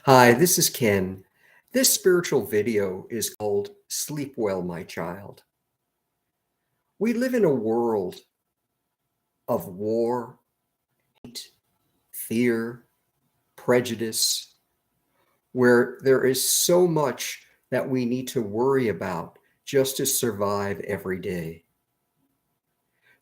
Hi, this is Ken. This spiritual video is called Sleep Well, My Child. We live in a world of war, hate, fear, prejudice, where there is so much that we need to worry about just to survive every day.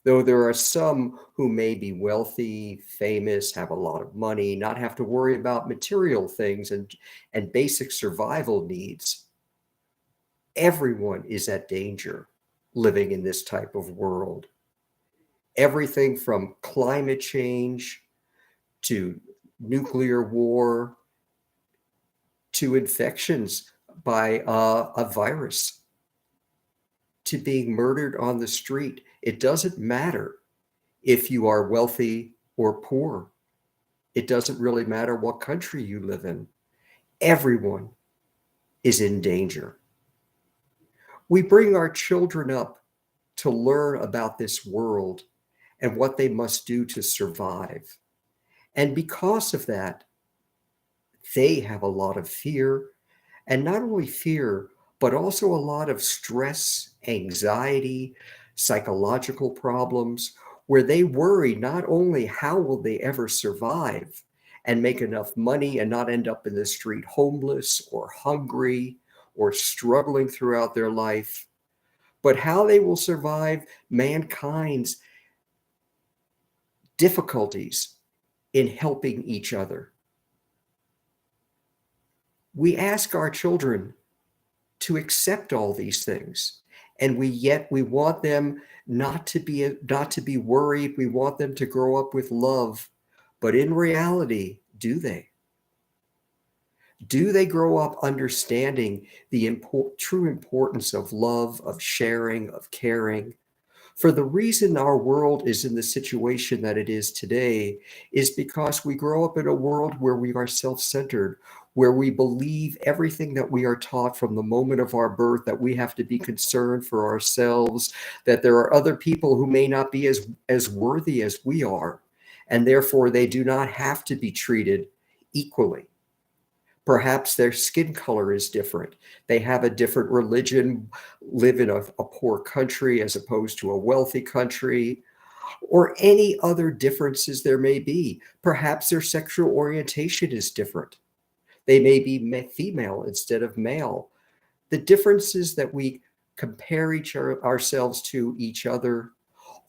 Though there are some who may be wealthy, famous, have a lot of money, not have to worry about material things and basic survival needs. Everyone is at danger living in this type of world. Everything from climate change to nuclear war to infections by a virus to being murdered on the street. It doesn't matter if you are wealthy or poor. It doesn't really matter what country you live in. Everyone is in danger. We bring our children up to learn about this world and what they must do to survive. And because of that, they have a lot of fear, and not only fear, but also a lot of stress, anxiety, psychological problems, where they worry not only how will they ever survive and make enough money and not end up in the street homeless or hungry or struggling throughout their life, but how they will survive mankind's difficulties in helping each other. We ask our children to accept all these things, and we want them not to be worried. We want them to grow up with love, but in reality, do they? Do they grow up understanding the true importance of love, of sharing, of caring? For the reason our world is in the situation that it is today is because we grow up in a world where we are self-centered, where we believe everything that we are taught from the moment of our birth, that we have to be concerned for ourselves, that there are other people who may not be as worthy as we are, and therefore they do not have to be treated equally. Perhaps their skin color is different. They have a different religion, live in a poor country as opposed to a wealthy country, or any other differences there may be. Perhaps their sexual orientation is different. They may be female instead of male. The differences that we compare ourselves to each other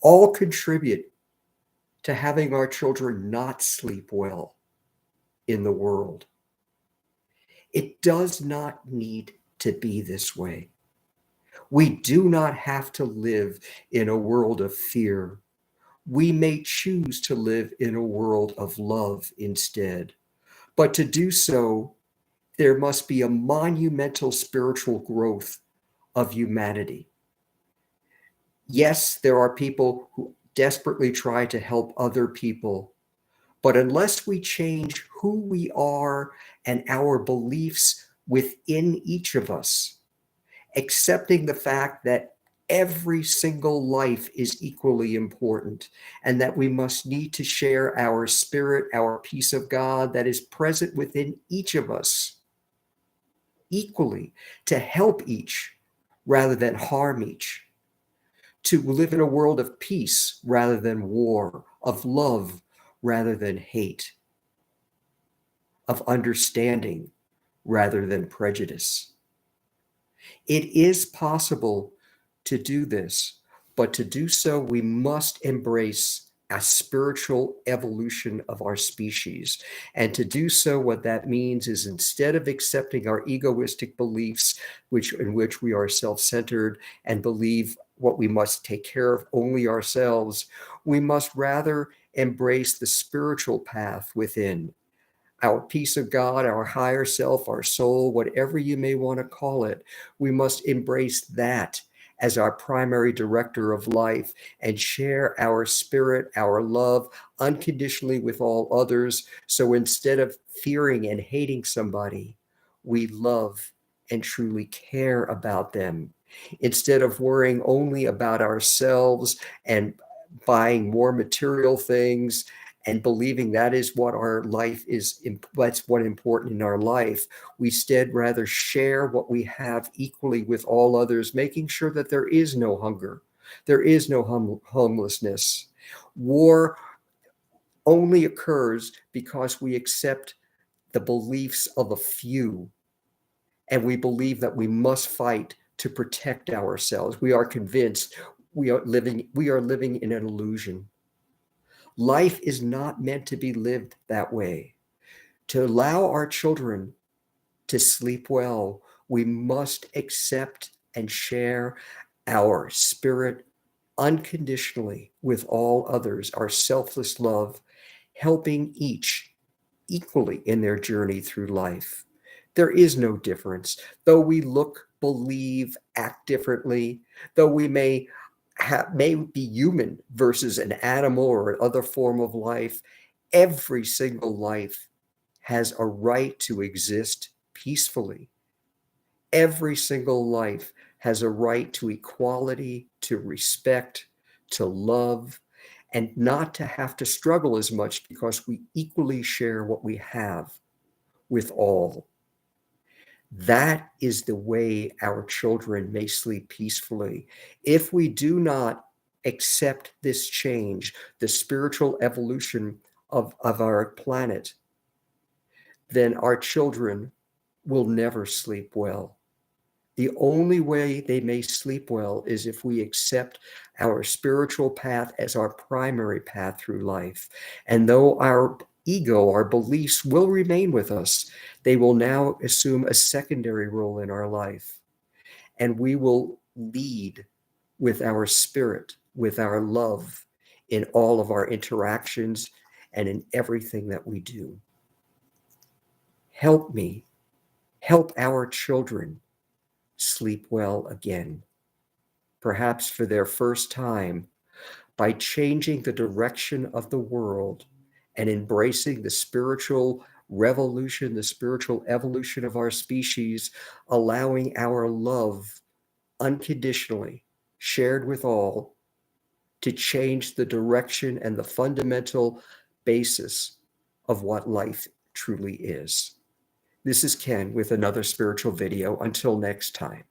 all contribute to having our children not sleep well in the world. It does not need to be this way. We do not have to live in a world of fear. We may choose to live in a world of love instead. But to do so, there must be a monumental spiritual growth of humanity. Yes, there are people who desperately try to help other people, but unless we change who we are and our beliefs within each of us, accepting the fact that every single life is equally important and that we must need to share our spirit, our peace of God that is present within each of us equally to help each rather than harm each, to live in a world of peace rather than war, of love rather than hate, of understanding rather than prejudice. It is possible to do this, but to do so, we must embrace a spiritual evolution of our species. And to do so, what that means is instead of accepting our egoistic beliefs, in which we are self-centered and believe what we must take care of only ourselves, we must rather embrace the spiritual path within. Our peace of God, our higher self, our soul, whatever you may want to call it, we must embrace that as our primary director of life and share our spirit, our love unconditionally with all others. So instead of fearing and hating somebody, we love and truly care about them. Instead of worrying only about ourselves and buying more material things and believing that is what our life is, that's what important in our life, we instead rather share what we have equally with all others, making sure that there is no hunger, there is no homelessness. War only occurs because we accept the beliefs of a few, and we believe that we must fight to protect ourselves. We are convinced we are living in an illusion. Life is not meant to be lived that way. To allow our children to sleep well, we must accept and share our spirit unconditionally with all others, our selfless love, helping each equally in their journey through life. There is no difference. Though we look, believe, act differently, though we may be human versus an animal or another form of life, every single life has a right to exist peacefully. Every single life has a right to equality, to respect, to love, and not to have to struggle as much because we equally share what we have with all. That is the way our children may sleep peacefully. If we do not accept this change, the spiritual evolution of our planet, then our children will never sleep well. The only way they may sleep well is if we accept our spiritual path as our primary path through life. And though our ego, our beliefs will remain with us, they will now assume a secondary role in our life. And we will lead with our spirit, with our love in all of our interactions and in everything that we do. Help me, help our children sleep well again, perhaps for their first time, by changing the direction of the world and embracing the spiritual revolution, the spiritual evolution of our species, allowing our love unconditionally, shared with all, to change the direction and the fundamental basis of what life truly is. This is Ken with another spiritual video. Until next time.